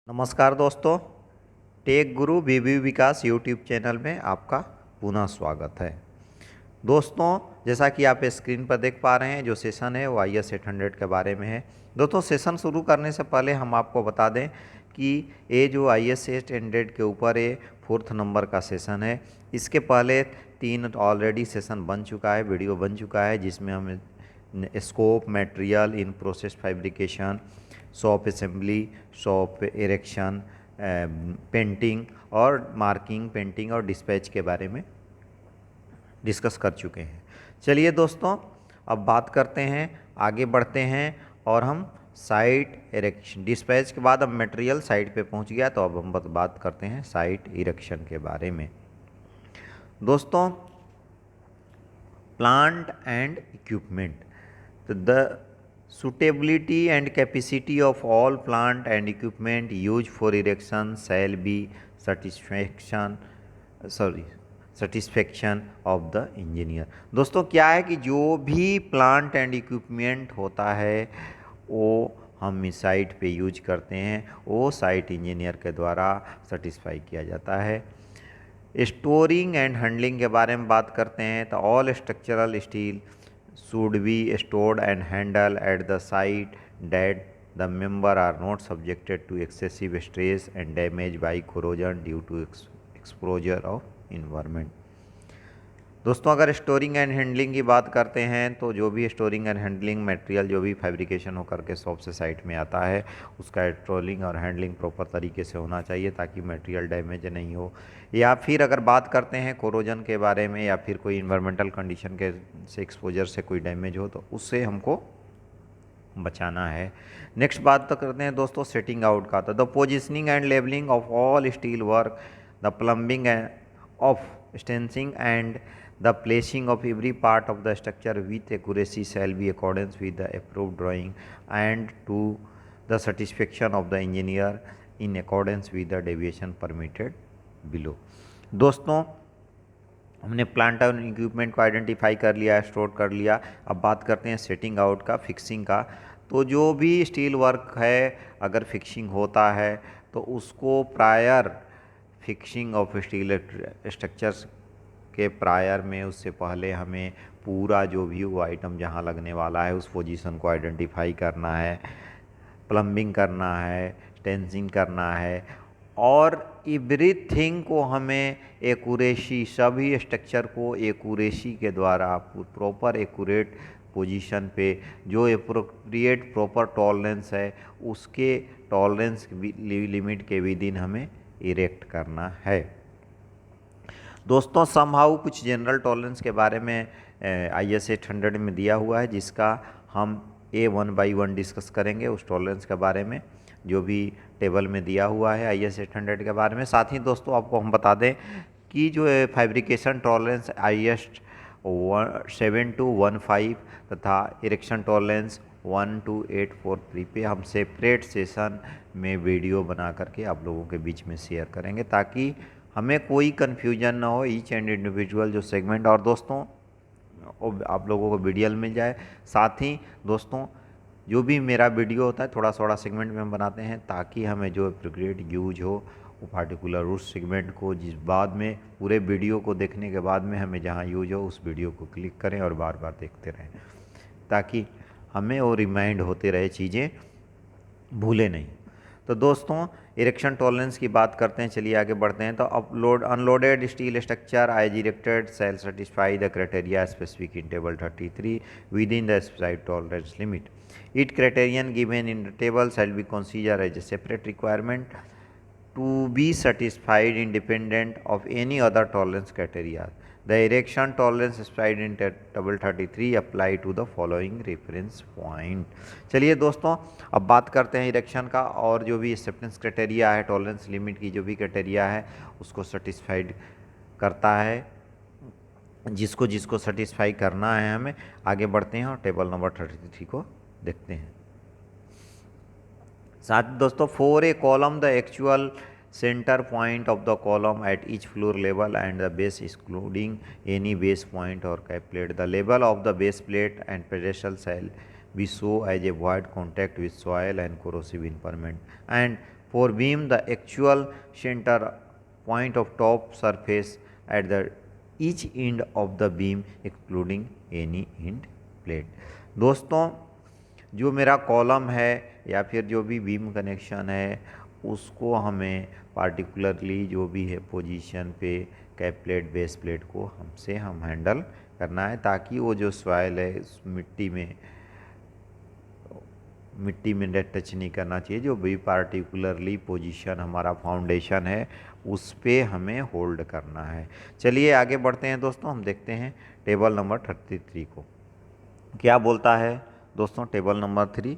नमस्कार दोस्तों, टेक गुरु बीबी विकास YouTube channel में आपका पुनः स्वागत है। दोस्तों, जैसा कि आप स्क्रीन पर देख पा रहे हैं, जो सेशन है वो IS 800 के बारे में है। दोस्तों, सेशन शुरू करने से पहले हम आपको बता दें कि ये जो IS 800 के ऊपर ये 4th नंबर का सेशन है। इसके पहले 3 ऑलरेडी सेशन बन चुका है, वीडियो बन चुका है, जिसमें हम scope, material in process fabrication, shop assembly, shop erection, painting और मार्किंग, पेंटिंग और डिस्पैच के बारे में डिस्कस कर चुके हैं। चलिए दोस्तों, अब बात करते हैं, आगे बढ़ते हैं और हम साइट इरेक्शन, डिस्पैच के बाद अब मटेरियल साइट पे पहुंच गया, तो अब हम बात करते हैं साइट इरेक्शन के बारे में। दोस्तों, प्लांट एंड इक्विपमेंट, तो the suitability and capacity of all plant and equipment used for erection shall be satisfaction of the engineer। दोस्तों, क्या है कि जो भी प्लांट एंड इक्विपमेंट होता है वो हम इस साइट पे यूज करते हैं, वो साइट इंजीनियर के द्वारा सेटिस्फाई किया जाता है। स्टोरिंग एंड हैंडलिंग के बारे में बात करते हैं, तो all structural steel should be stored and handled at the site that the member are not subjected to excessive stress and damage by corrosion due to exposure of environment। दोस्तों, अगर storing and handling की बात करते हैं, तो जो भी storing and handling material जो भी फैब्रिकेशन होकर के शॉप से साइट में आता है, उसका स्टोरिंग और हैंडलिंग प्रॉपर तरीके से होना चाहिए ताकि मटेरियल डैमेज नहीं हो। या फिर अगर बात करते हैं कोरोजन के बारे में, या फिर कोई इन्वायरमेंटल कंडीशन के से एक्सपोजर से कोई डैमेज हो, तो उससे हमको बचाना है। नेक्स्ट बात तो करते हैं दोस्तों सेटिंग आउट का, तो the positioning and labelling of all steel work, the plumbing of stanchions and the placing of every part of the structure with accuracy shall be accordance with the approved drawing and to the satisfaction of the engineer in accordance with the deviation permitted below। दोस्तों, हमने plant और equipment को identify कर लिया, store कर लिया। अब बात करते हैं सेटिंग आउट का, फिक्सिंग का। तो जो भी स्टील वर्क है, अगर फिक्सिंग होता है तो उसको prior fixing of steel structures के प्रायर में, उससे पहले हमें पूरा जो भी वो आइटम जहाँ लगने वाला है उस पोजीशन को आइडेंटिफाई करना है, प्लम्बिंग करना है, टेंसिंग करना है, और एवरीथिंग को हमें एक्यूरेसी, सभी स्ट्रक्चर को एक्यूरेसी के द्वारा प्रॉपर एक्यूरेट पोजीशन पे, जो एप्रोप्रिएट प्रॉपर टॉलरेंस है उसके टॉलरेंस लिमिट के विदिन हमें इरेक्ट करना है। दोस्तों, समहाउ कुछ जनरल टॉलरेंस के बारे में IS 800 में दिया हुआ है, जिसका हम वन बाई वन डिस्कस करेंगे उस टॉलरेंस के बारे में, जो भी टेबल में दिया हुआ है IS 800 के बारे में। साथ ही दोस्तों, आपको हम बता दें कि जो फैब्रिकेशन टॉलरेंस IS 7215 तथा इरेक्शन टॉलरेंस 12843 पे हम सेपरेट सेशन में वीडियो बना करके आप लोगों के बीच में शेयर करेंगे, ताकि हमें कोई कन्फ्यूजन ना हो ईच एंड इंडिविजुअल जो सेगमेंट, और दोस्तों आप लोगों को वीडियो मिल जाए। साथ ही दोस्तों, जो भी मेरा वीडियो होता है थोड़ा थोड़ा सेगमेंट में हम बनाते हैं, ताकि हमें जो एप्रोप्रिएट यूज हो वो पार्टिकुलर उस सेगमेंट को, जिस बाद में पूरे वीडियो को देखने के बाद में हमें जहाँ यूज हो उस वीडियो को क्लिक करें और बार बार देखते रहें, ताकि हमें वो रिमाइंड होते रहे, चीज़ें भूले नहीं। तो दोस्तों, इरेक्शन टॉलरेंस की बात करते हैं, चलिए आगे बढ़ते हैं। तो upload unloaded steel structure as erected shall satisfy the criteria specific in table 33 within the specified tolerance limit. It criterion given in the table shall be consider as a separate requirement to be satisfied independent of any other tolerance criteria। The erection tolerance specified in table 33 apply to the following reference point। चलिए दोस्तों, अब बात करते हैं erection का, और जो भी एक्सेप्टेंस क्राइटेरिया है, टॉलरेंस लिमिट की जो भी क्राइटेरिया है उसको सेटिस्फाइड करता है, जिसको जिसको सेटिस्फाई करना है। हमें आगे बढ़ते हैं और टेबल नंबर 33 को देखते हैं। साथ ही दोस्तों, for a column the actual centre point of the column at each floor level and the base excluding any base point और cap plate, the level of the base plate and pedestal shall be so as a void contact with soil and corrosive environment, and For beam, the actual center point of top surface at the each end of the beam excluding any end plate। दोस्तों जो मेरा column है या फिर जो भी beam connection है उसको हमें पार्टिकुलरली जो भी है पोजीशन पे कैप प्लेट बेस प्लेट को हम हैंडल करना है, ताकि वो जो सॉइल है उस मिट्टी में टच नहीं करना चाहिए। जो भी पार्टिकुलरली पोजीशन हमारा फाउंडेशन है उस पे हमें होल्ड करना है। चलिए आगे बढ़ते हैं दोस्तों, हम देखते हैं टेबल नंबर 33 को क्या बोलता है। दोस्तों table number 3,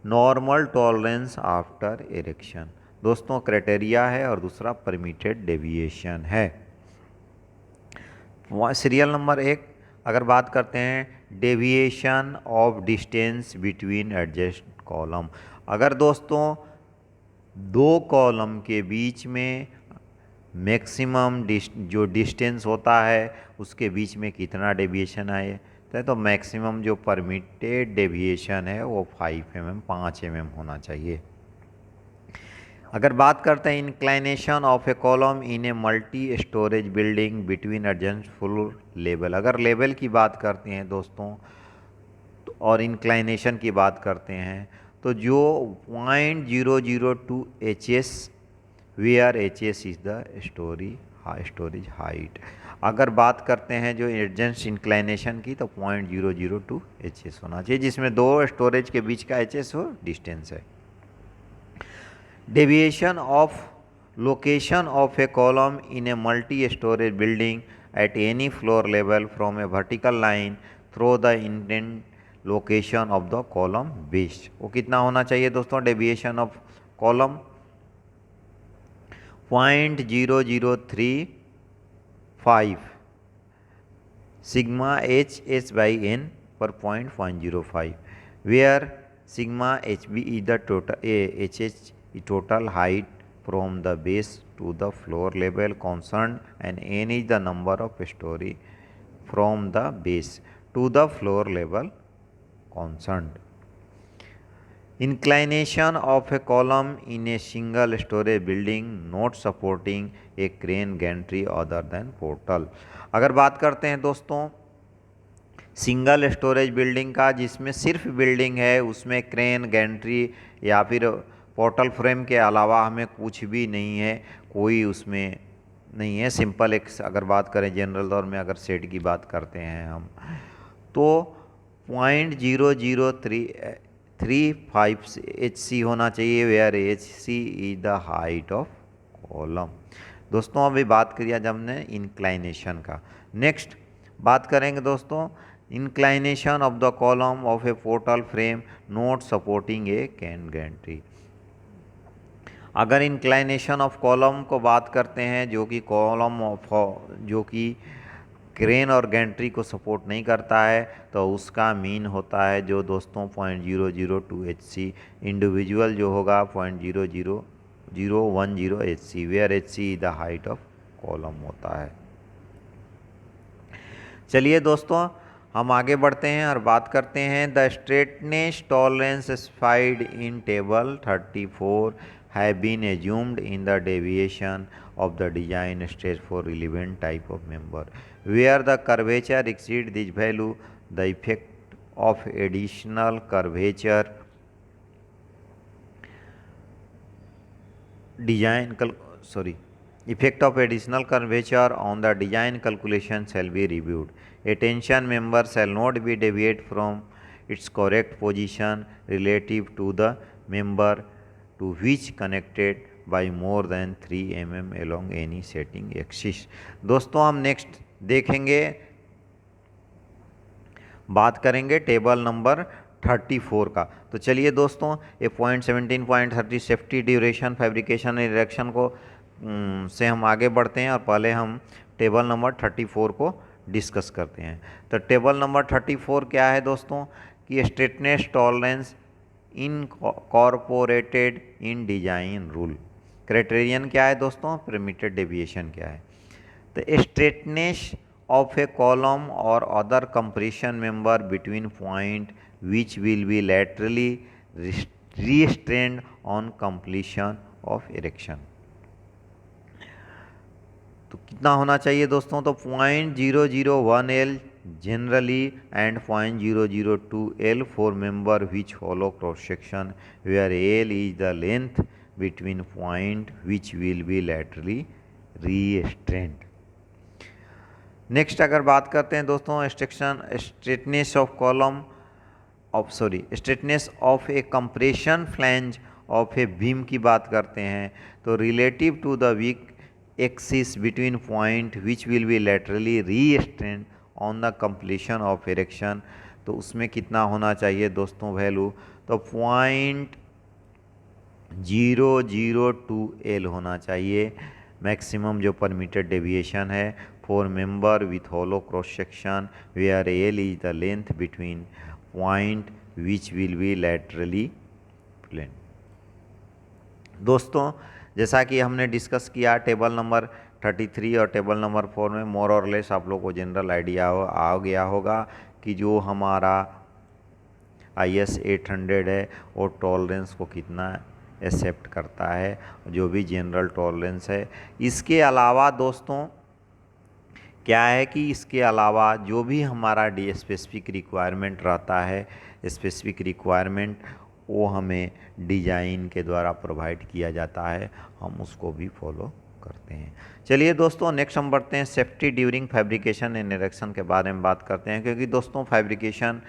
normal tolerance after erection. दोस्तों क्राइटेरिया है और दूसरा परमिटेड डेविएशन है। सीरियल नंबर 1 अगर बात करते हैं deviation of distance between adjust column. अगर दोस्तों दो कॉलम के बीच में मैक्सिमम जो डिस्टेंस होता है उसके बीच में कितना डेविएशन आए, तो मैक्सिमम जो परमिटेड डेविएशन है वो 5 mm 5 mm होना चाहिए। अगर बात करते हैं inclination of a column in a multi storage building between adjacent floor level. अगर लेवल की बात करते हैं दोस्तों और इंक्लाइनेशन की बात करते हैं तो जो 0.002 HS where HS is the storage height. अगर बात करते हैं जो एडजेंट इंक्लाइनेशन की तो 0.002 HS होना चाहिए, जिसमें दो स्टोरेज के बीच का HS हो डिस्टेंस है। Deviation of location of a column in a multi storage building at any floor level from A vertical line through the intent location of the column base. वो कितना होना चाहिए दोस्तों? Deviation of column 0.0035 sigma HS by N पर 0.05 where sigma HB is the total height from the base to the floor level concerned and N is the number of story from the base to the floor level concerned. Inclination of a column in a single story building not supporting a crane gantry other than portal। अगर बात करते हैं दोस्तों single storage building का जिसमें सिर्फ building है, उसमें क्रेन गैंट्री या फिर पोर्टल फ्रेम के अलावा हमें कुछ भी नहीं है, कोई उसमें नहीं है, सिंपल एक अगर बात करें जनरल तौर में अगर सेट की बात करते हैं हम तो 0.00335 HC होना चाहिए where HC is the height of column. दोस्तों अभी बात किया जब हमने इंक्लाइनेशन का, नेक्स्ट बात करेंगे दोस्तों inclination of the column of A portal frame not supporting A can Gentry. अगर इंक्लाइनेशन ऑफ कॉलम को बात करते हैं जो कि कॉलम ऑफ जो कि क्रेन और गैंट्री को सपोर्ट नहीं करता है तो उसका मीन होता है जो दोस्तों 0.002 HC, इंडिविजुअल जो होगा 0.00010 HC where HC the height of column होता है। चलिए दोस्तों हम आगे बढ़ते हैं और बात करते हैं the straightness tolerance specified in table 34 have been assumed in the deviation of the design stage for relevant type of member where the curvature exceeds this value the effect of additional curvature effect of additional curvature on the design calculation shall be reviewed. A tension member shall not be deviate from its correct position relative to the member to which connected by more than 3 mm along any setting axis। दोस्तों हम next देखेंगे, बात करेंगे table number 34 का। तो चलिए दोस्तों ये 17.30 safety duration fabrication and erection को से हम आगे बढ़ते हैं और पहले हम टेबल नंबर 34 को डिस्कस करते हैं। तो टेबल नंबर 34 क्या है दोस्तों कि straightness tolerance incorporated in design rule. Criterion क्या है दोस्तों? परमिटेड डेविएशन क्या है? तो स्ट्रेटनेस ऑफ ए कॉलम और other compression member between point which will be laterally restrained on completion of erection. तो कितना होना चाहिए दोस्तों, तो 0.001 L generally and 0.002 L for member which hollow cross section where L is the length between point which will be laterally restrained। Next अगर बात करते हैं दोस्तों straightness of column straightness of a compression flange of a beam की बात करते हैं, तो relative to the weak axis between point which will be laterally restrained on the completion of erection, तो उसमें कितना होना चाहिए दोस्तों वैल्यू, तो 0.002 L होना चाहिए मैक्सिमम जो परमिटेड डेविएशन है for member with hollow cross section where L is the length between point which will be laterally plane. दोस्तों जैसा कि हमने डिस्कस किया टेबल नंबर 33 और टेबल नंबर 4 में मोर और लेस आप लोग को जनरल आइडिया आ गया होगा कि जो हमारा IS 800 है वो टॉलरेंस को कितना एक्सेप्ट करता है, जो भी जनरल टॉलरेंस है। इसके अलावा दोस्तों क्या है कि इसके अलावा जो भी हमारा डी स्पेसिफिक रिक्वायरमेंट रहता है, स्पेसिफिक रिक्वायरमेंट वो हमें डिज़ाइन के द्वारा प्रोवाइड किया जाता है, हम उसको भी फॉलो करते हैं। चलिए दोस्तों नेक्स्ट हम बढ़ते हैं safety during fabrication and erection के बारे में बात करते हैं, क्योंकि दोस्तों फैब्रिकेशन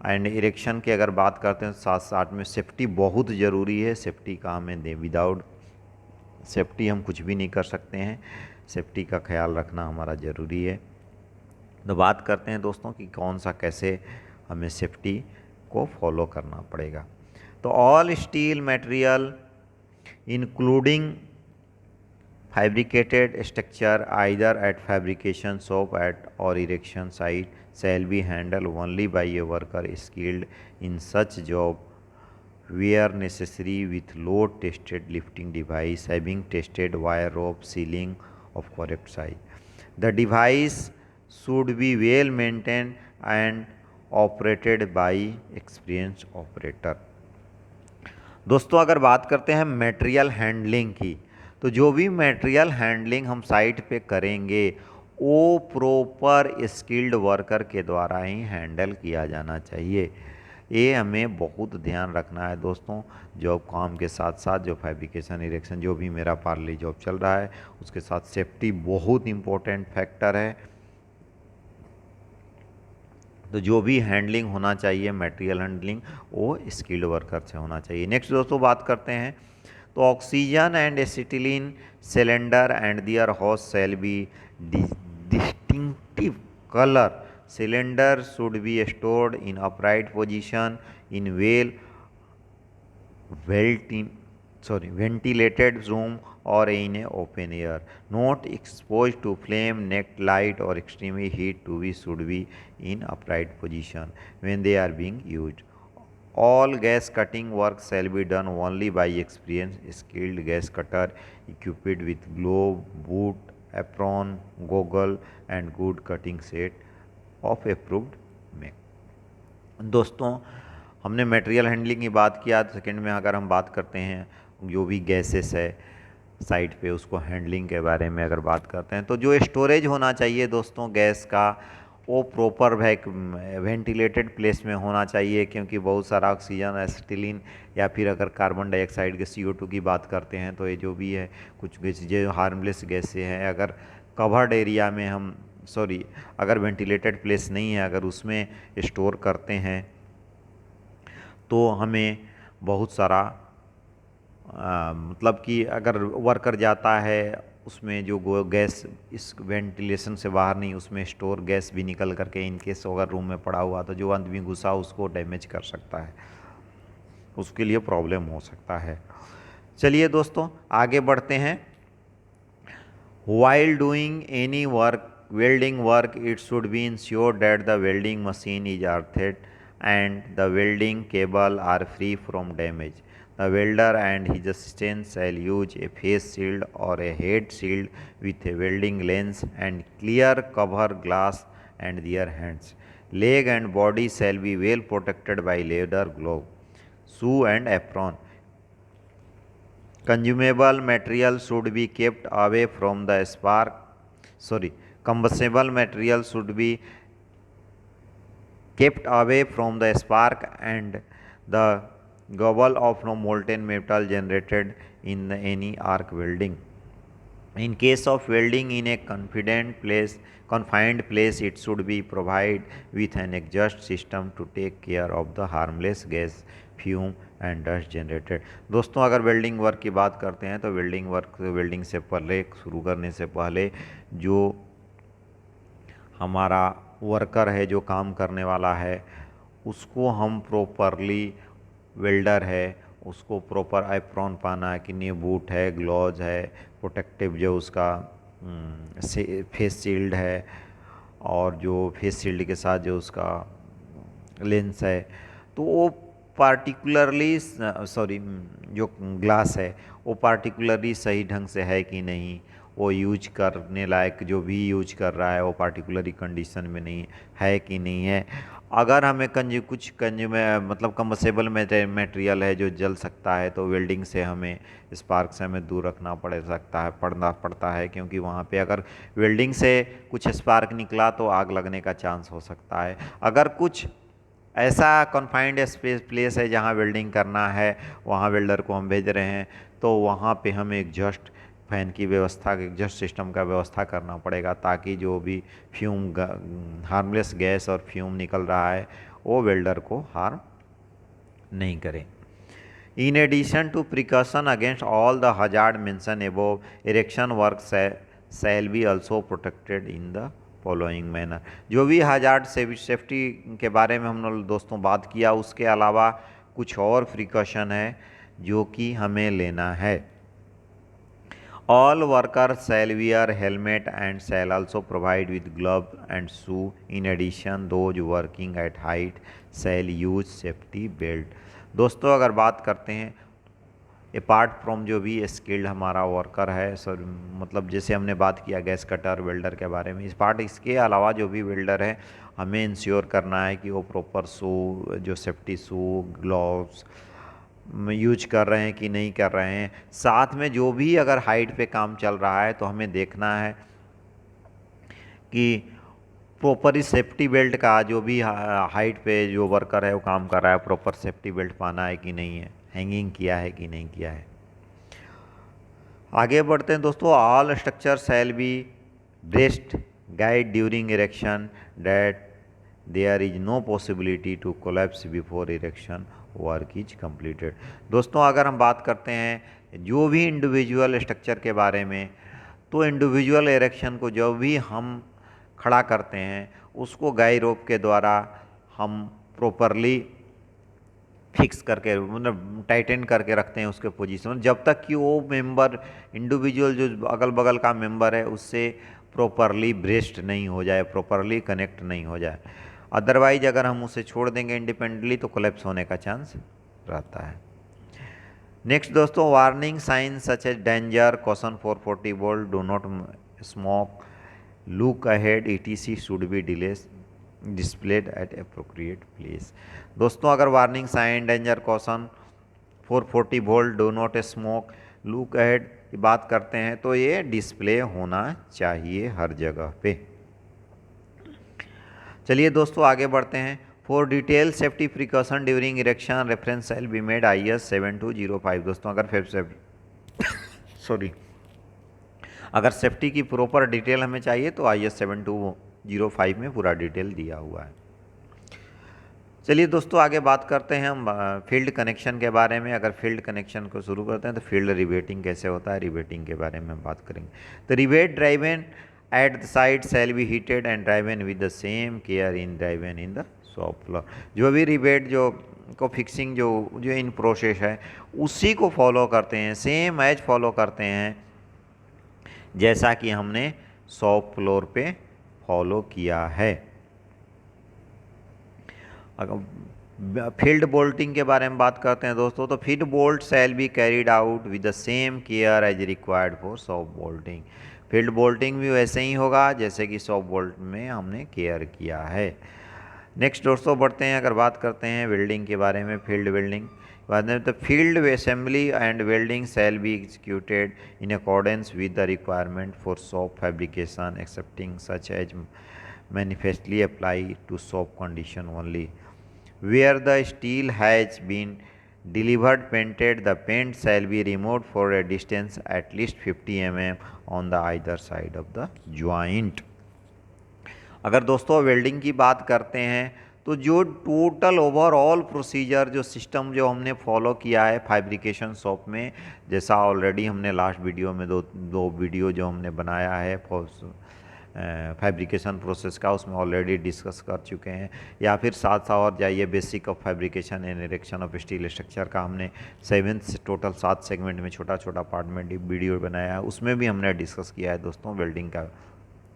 एंड इरेक्शन की अगर बात करते हैं साथ साथ में सेफ्टी बहुत ज़रूरी है। सेफ्टी का हमें दे, विदाउट सेफ्टी हम कुछ भी नहीं कर सकते हैं, सेफ्टी का ख्याल रखना हमारा ज़रूरी है। तो बात करते हैं दोस्तों कि कौन सा कैसे हमें सेफ्टी को फॉलो करना पड़ेगा। तो all steel material including fabricated structure either at fabrication shop at or erection site shall be handled only by a worker skilled in such job where necessary with load tested lifting device having tested wire rope ceiling of correct size. The device should be well maintained and operated by experienced operator। दोस्तों अगर बात करते हैं material handling की, तो जो भी material handling हम साइट पे करेंगे वो प्रॉपर स्किल्ड वर्कर के द्वारा ही हैंडल किया जाना चाहिए। ये हमें बहुत ध्यान रखना है दोस्तों। जॉब काम के साथ साथ जो फैब्रिकेशन इरेक्शन जो भी मेरा पार्ली जॉब चल रहा है उसके साथ सेफ्टी बहुत इम्पोर्टेंट फैक्टर है। तो जो भी हैंडलिंग होना चाहिए मटेरियल हैंडलिंग वो स्किल्ड वर्कर से होना चाहिए। नेक्स्ट दोस्तों बात करते हैं तो oxygen and acetylene cylinder and their hose shall be distinctive colour. Cylinder should be stored in upright position in ventilated room or in a open air, not exposed to flame, naked light or extreme heat should be in upright position when they are being used. All gas cutting work shall be done only by experienced skilled gas cutter equipped with glove, boot, apron, goggle and good cutting set of approved make। दोस्तों हमने material handling की बात किया, तो second में अगर हम बात करते हैं जो भी गैसेस है साइट पे उसको हैंडलिंग के बारे में अगर बात करते हैं, तो जो स्टोरेज होना चाहिए दोस्तों गैस का वो प्रॉपर वेंटिलेटेड प्लेस में होना चाहिए, क्योंकि बहुत सारा ऑक्सीजन एसिटिलीन या फिर अगर कार्बन डाइऑक्साइड के CO2 की बात करते हैं तो ये जो भी है कुछ गैस जो हार्मलेस गैसें हैं, अगर कवर्ड एरिया में हम अगर वेंटिलेटेड प्लेस नहीं है अगर उसमें स्टोर करते हैं तो हमें बहुत सारा मतलब कि अगर वर्कर जाता है उसमें जो गैस इस वेंटिलेशन से बाहर नहीं उसमें स्टोर गैस भी निकल करके इनकेस अगर रूम में पड़ा हुआ तो जो आदमी घुसा उसको डैमेज कर सकता है, उसके लिए प्रॉब्लम हो सकता है। चलिए दोस्तों आगे बढ़ते हैं। While doing any welding work, it should be ensured that the welding machine is earthed and the welding cable are free from damage. The welder and his assistant shall use a face shield or a head shield with a welding lens and clear cover glass and their hands. Leg and body shall be well protected by leather glove, shoe and apron. Consumable material should be kept away from the spark, sorry, combustible material should be kept away from the spark and the gobble of no molten metal generated in any arc welding. In case of welding in a confined place, it should be provided with an exhaust system to take care of the harmless gas, fume and dust generated. दोस्तों अगर welding work की बात करते हैं तो welding से पहले, शुरू करने से पहले जो हमारा वर्कर है, जो काम करने वाला है, उसको हम प्रॉपरली, वेल्डर है उसको प्रॉपर एप्रॉन पहना है कि नहीं, बूट है, ग्लव्स है, प्रोटेक्टिव जो उसका फेस शील्ड है, और जो फेस शील्ड के साथ जो उसका लेंस है, तो वो पार्टिकुलरली जो ग्लास है वो पार्टिकुलरली सही ढंग से है कि नहीं, वो यूज करने लायक, जो भी यूज कर रहा है वो पार्टिकुलरली कंडीशन में नहीं है कि नहीं है। अगर हमें मतलब कम्बसेबल मटेरियल है जो जल सकता है, तो वेल्डिंग से हमें, स्पार्क से हमें दूर रखना पड़ता है, क्योंकि वहाँ पे अगर वेल्डिंग से कुछ स्पार्क निकला तो आग लगने का चांस हो सकता है। अगर कुछ ऐसा कन्फाइंड प्लेस है जहाँ वेल्डिंग करना है, वहाँ वेल्डर को हम भेज रहे हैं, तो वहाँ पे हमें एग्जॉस्ट फैन की व्यवस्था, एग्जॉस्ट सिस्टम का व्यवस्था करना पड़ेगा, ताकि जो भी फ्यूम, हार्मलेस गैस और फ्यूम निकल रहा है वो वेल्डर को हार्म नहीं करे। In addition to precaution against all the hazard mention above, erection work shall be also protected in the following manner. जो भी हजार्ड सेफ्टी के बारे में हम लोग दोस्तों बात किया, उसके अलावा कुछ और प्रिकॉशन है जो कि हमें लेना है। All workers shall wear helmet and shall also provide with gloves and shoe. In addition, those working at height shall use safety belt. दोस्तों अगर बात करते हैं अपार्ट फ्रॉम जो भी स्किल्ड हमारा वर्कर है, मतलब जैसे हमने बात किया गैस कटर, वेल्डर के बारे में, इसके अलावा जो भी वेल्डर है, हमें इंश्योर करना है कि वो प्रॉपर शू, जो सेफ्टी शू, ग्लव्स यूज कर रहे हैं कि नहीं कर रहे हैं। साथ में जो भी अगर हाइट पे काम चल रहा है तो हमें देखना है कि प्रॉपरली सेफ्टी बेल्ट का, जो भी हाइट पे जो वर्कर है वो काम कर रहा है, प्रॉपर सेफ्टी बेल्ट पहना है कि नहीं है, हैंगिंग किया है कि नहीं किया है। आगे बढ़ते हैं दोस्तों। All structure shall be braced guyed during erection that there is no possibility to collapse before erection work is completed. दोस्तों अगर हम बात करते हैं जो भी इंडिविजुअल स्ट्रक्चर के बारे में, तो इंडिविजुअल इरेक्शन को जो भी हम खड़ा करते हैं उसको गाई रोप के द्वारा हम प्रॉपरली फिक्स करके, मतलब टाइटन करके रखते हैं उसके पोजीशन, जब तक कि वो मेंबर, इंडिविजुअल जो अगल बगल का मेंबर है, उससे प्रॉपरली ब्रेस्ट नहीं हो जाए, प्रॉपरली कनेक्ट नहीं हो जाए। अदरवाइज अगर हम उसे छोड़ देंगे इंडिपेंडेंटली तो कोलैप्स होने का चांस रहता है। नेक्स्ट दोस्तों, warning sign such as danger, caution 440 volt, do not smoke, look ahead, ETC should be displayed at appropriate place. दोस्तों अगर warning sign, danger, caution 440 volt, do not smoke, look ahead की बात करते हैं तो ये डिस्प्ले होना चाहिए हर जगह पे। चलिए दोस्तों आगे बढ़ते हैं। For detail safety precaution during erection reference shall be made IS 7205। दोस्तों अगर सेफ्टी की प्रॉपर डिटेल हमें चाहिए तो IS 7205 में पूरा डिटेल दिया हुआ है। चलिए दोस्तों आगे बात करते हैं हम फील्ड कनेक्शन के बारे में। अगर फील्ड कनेक्शन को शुरू करते हैं तो फील्ड रिवेटिंग कैसे होता है, रिवेटिंग के बारे में हम बात करेंगे। तो rivet driven at the side shall be heated and driven with the same care in driven in the shop floor। जो भी रिवेट जो को फिक्सिंग जो इन प्रोसेस है उसी को फॉलो करते हैं, सेम एज फॉलो करते हैं जैसा कि हमने शॉप फ्लोर पे फॉलो किया है। अगर फील्ड बोल्टिंग के बारे में बात करते हैं दोस्तों, तो field bolt shall be carried out with the same care as required for shop bolting. Field bolting भी वैसे ही होगा जैसे कि शॉप बोल्ट में हमने केयर किया है। नेक्स्ट दोस्तों बढ़ते हैं, अगर बात करते हैं वेल्डिंग के बारे में। Field welding The field assembly and welding shall be executed in accordance with the requirement for soap fabrication, excepting such as manifestly apply to soap condition only. Where the steel has been delivered painted, the paint shall be removed for a distance at least 50 mm on the either side of the joint. अगर दोस्तों welding की बात करते हैं तो जो total overall procedure जो system जो हमने फॉलो किया है फैब्रिकेशन शॉप में, जैसा ऑलरेडी हमने लास्ट वीडियो में दो वीडियो जो हमने बनाया है फैब्रिकेशन प्रोसेस का, उसमें ऑलरेडी डिस्कस कर चुके हैं। या फिर साथ साथ और जाइए basic of fabrication and erection of steel structure का हमने 7 टोटल 7 सेगमेंट में छोटा छोटा पार्ट में वीडियो बनाया है, उसमें भी हमने डिस्कस किया है दोस्तों वेल्डिंग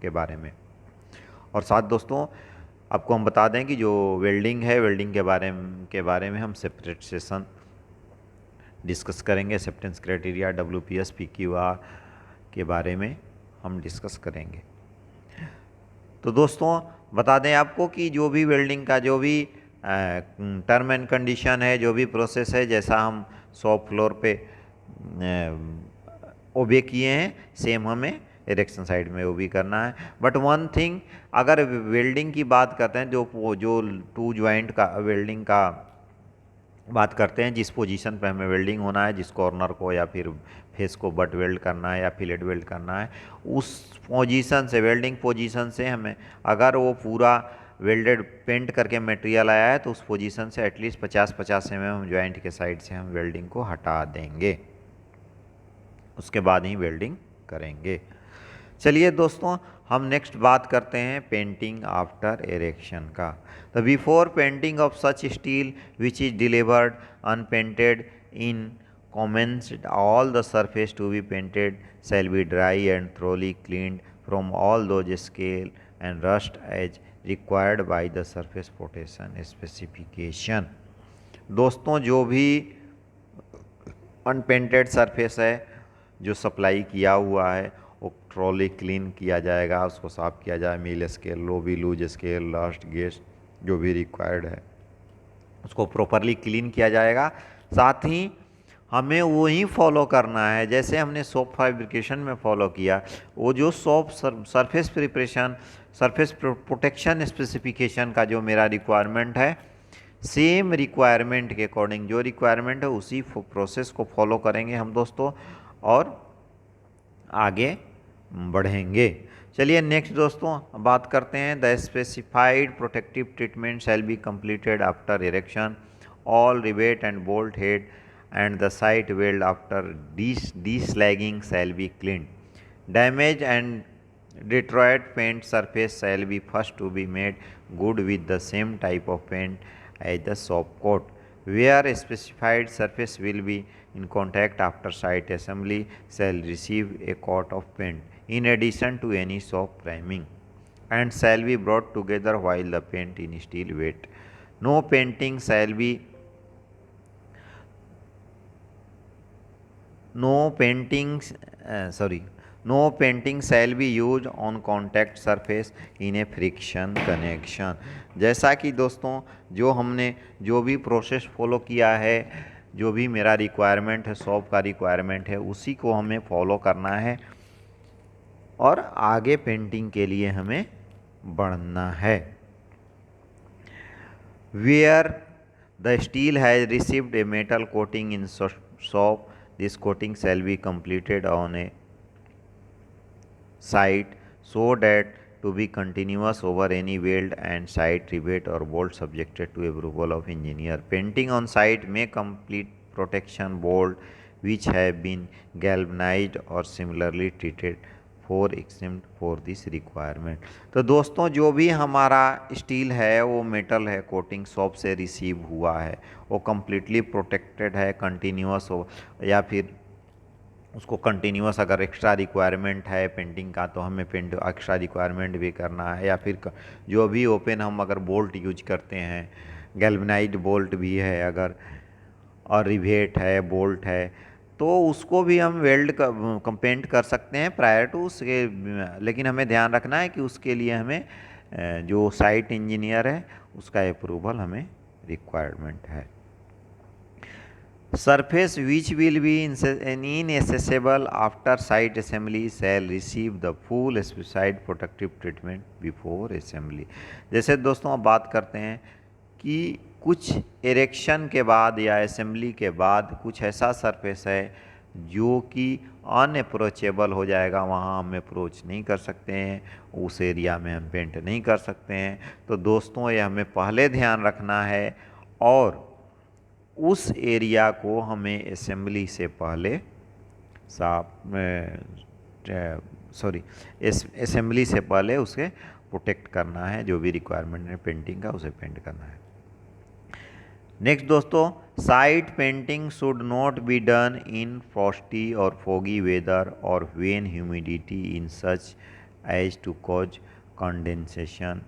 के बारे में। और साथ दोस्तों आपको हम बता दें कि जो वेल्डिंग है, वेल्डिंग के बारे में हम सेपरेट सेशन डिस्कस करेंगे। एक्सेप्टेंस क्राइटेरिया, WPS, PQR के बारे में हम डिस्कस करेंगे। तो दोस्तों बता दें आपको कि जो भी वेल्डिंग का जो भी टर्म एंड कंडीशन है, जो भी प्रोसेस है, जैसा हम शॉप फ्लोर पे ओबे किए हैं, सेम हमें इरेक्शन साइड में वो भी करना है। बट वन थिंग, अगर वेल्डिंग की बात करते हैं, जो टू जॉइंट का वेल्डिंग का बात करते हैं, जिस पोजीशन पे हमें वेल्डिंग होना है, जिस कॉर्नर को या फिर फेस को बट वेल्ड करना है या फिलेट वेल्ड करना है, उस पोजीशन से, वेल्डिंग पोजीशन से हमें अगर वो पूरा वेल्डेड पेंट करके मटेरियल आया है तो उस पोजीशन से एटलीस्ट 50-50 mm जॉइंट के साइड से हम वेल्डिंग को हटा देंगे, उसके बाद ही वेल्डिंग करेंगे। चलिए दोस्तों हम नेक्स्ट बात करते हैं पेंटिंग आफ्टर इरेक्शन का। तो before painting of such steel which is delivered unpainted in commenced, all the surface to be painted shall be dry and thoroughly cleaned from all those scale and rust as required by the surface protection specification। दोस्तों जो भी unpainted surface है जो supply किया हुआ है वो trolley clean किया जाएगा, उसको साफ़ किया जाए, मील स्केल, लो भी लूज स्केल, लास्ट गेज जो भी रिक्वायर्ड है उसको प्रॉपरली क्लीन किया जाएगा। साथ ही हमें वही फॉलो करना है जैसे हमने सोप फैब्रिकेशन में फॉलो किया, वो जो soap surface preparation, surface protection specification का जो मेरा रिक्वायरमेंट है, सेम रिक्वायरमेंट के अकॉर्डिंग जो रिक्वायरमेंट है उसी प्रोसेस को फॉलो करेंगे हम दोस्तों और आगे बढ़ेंगे। चलिए नेक्स्ट दोस्तों बात करते हैं, the specified protective treatment shall be completed after erection, all rivet and bolt head and the site weld after deslagging shall be cleaned. Damage and deteriorated paint surface shall be first to be made good with the same type of paint as the soap coat. Where specified surface will be in contact after site assembly shall receive a coat of paint in addition to any soap priming and shall be brought together while the paint in still wet. No painting shall be no painting shall be used on contact surface in a friction connection। जैसा कि दोस्तों जो हमने जो भी process follow किया है, जो भी मेरा रिक्वायरमेंट है, शॉप का रिक्वायरमेंट है, उसी को हमें फॉलो करना है और आगे पेंटिंग के लिए हमें बढ़ना है। Where the steel has received a metal coating in soap, this coating shall be completed on a site so that to be continuous over any weld and site rivet or bolt subjected to approval of engineer. Painting on site may complete protection bolt which have been galvanized or similarly treated for exempt for this requirement। तो दोस्तों जो भी हमारा steel है वो metal है, coating shop से receive हुआ है, वो कम्प्लीटली प्रोटेक्टेड है, कंटिन्यूस हो या फिर उसको कंटिन्यूस अगर एक्स्ट्रा रिक्वायरमेंट है पेंटिंग का तो हमें पेंट एक्स्ट्रा रिक्वायरमेंट भी करना है, या फिर जो भी ओपन हम अगर बोल्ट यूज करते हैं, गैल्वेनाइज्ड बोल्ट भी है अगर और रिवेट है, बोल्ट है, तो उसको भी हम वेल्ड पेंट कर सकते हैं प्रायर टू उसके, लेकिन हमें ध्यान रखना है कि उसके लिए हमें जो साइट इंजीनियर है उसका अप्रूवल हमें रिक्वायरमेंट है। Surface which will be inaccessible after site assembly shall receive the full specified protective treatment before assembly। जैसे दोस्तों अब बात करते हैं कि कुछ इरेक्शन के बाद या असेंबली के बाद कुछ ऐसा सरफेस है जो कि अनअप्रोचेबल हो जाएगा, वहाँ हम अप्रोच नहीं कर सकते हैं, उस एरिया में हम पेंट नहीं कर सकते हैं। तो दोस्तों ये हमें पहले ध्यान रखना है और उस एरिया को हमें असेंबली से पहले असेंबली से पहले उसे प्रोटेक्ट करना है, जो भी रिक्वायरमेंट है पेंटिंग का उसे पेंट करना है। नेक्स्ट दोस्तों, side painting should not be done in frosty और फोगी वेदर और when humidity in such as to cause condensation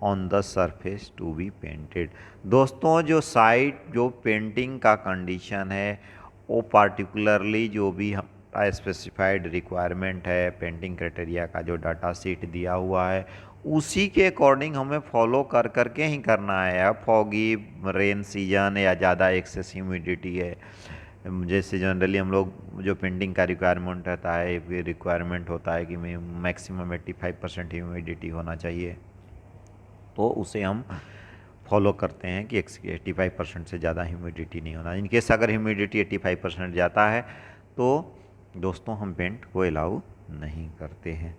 on the surface to be painted. दोस्तों जो पेंटिंग का कंडीशन है वो पार्टिकुलरली जो भी स्पेसिफाइड रिक्वायरमेंट है पेंटिंग क्राइटेरिया का जो डाटा शीट दिया हुआ है उसी के अकॉर्डिंग हमें फॉलो कर करके ही करना है। अब फॉगी रेन सीजन या ज़्यादा एक्सेस ह्यूमिडिटी है, जैसे जनरली हम लोग जो पेंटिंग का रिक्वायरमेंट रहता है ये रिक्वायरमेंट होता है कि मैक्सिमम 85% ह्यूमिडिटी होना चाहिए, तो उसे हम फॉलो करते हैं कि 85% से ज़्यादा ह्यूमिडिटी नहीं होना। इनकेस अगर ह्यूमिडिटी 85% जाता है तो दोस्तों हम पेंट को अलाउ नहीं करते हैं।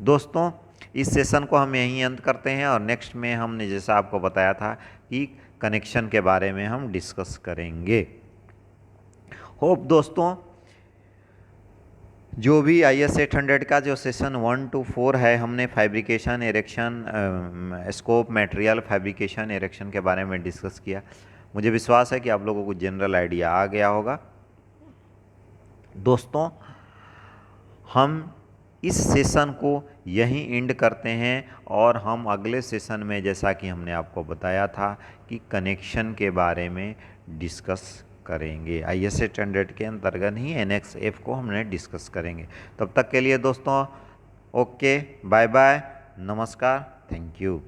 दोस्तों इस सेशन को हम यहीं अंत करते हैं और नेक्स्ट में हमने जैसा आपको बताया था कि कनेक्शन के बारे में हम डिस्कस करेंगे। होप दोस्तों जो भी IS 800 का जो सेशन 1 to 4 है हमने fabrication erection scope material fabrication erection के बारे में डिस्कस किया। मुझे विश्वास है कि आप लोगों को जनरल आइडिया आ गया होगा। दोस्तों हम इस सेशन को यहीं एंड करते हैं और हम अगले सेशन में जैसा कि हमने आपको बताया था कि कनेक्शन के बारे में डिस्कस करेंगे। IS 800 के अंतर्गत ही NX-F को हमने डिस्कस करेंगे। तब तक के लिए दोस्तों ओके, बाय बाय, नमस्कार, थैंक यू।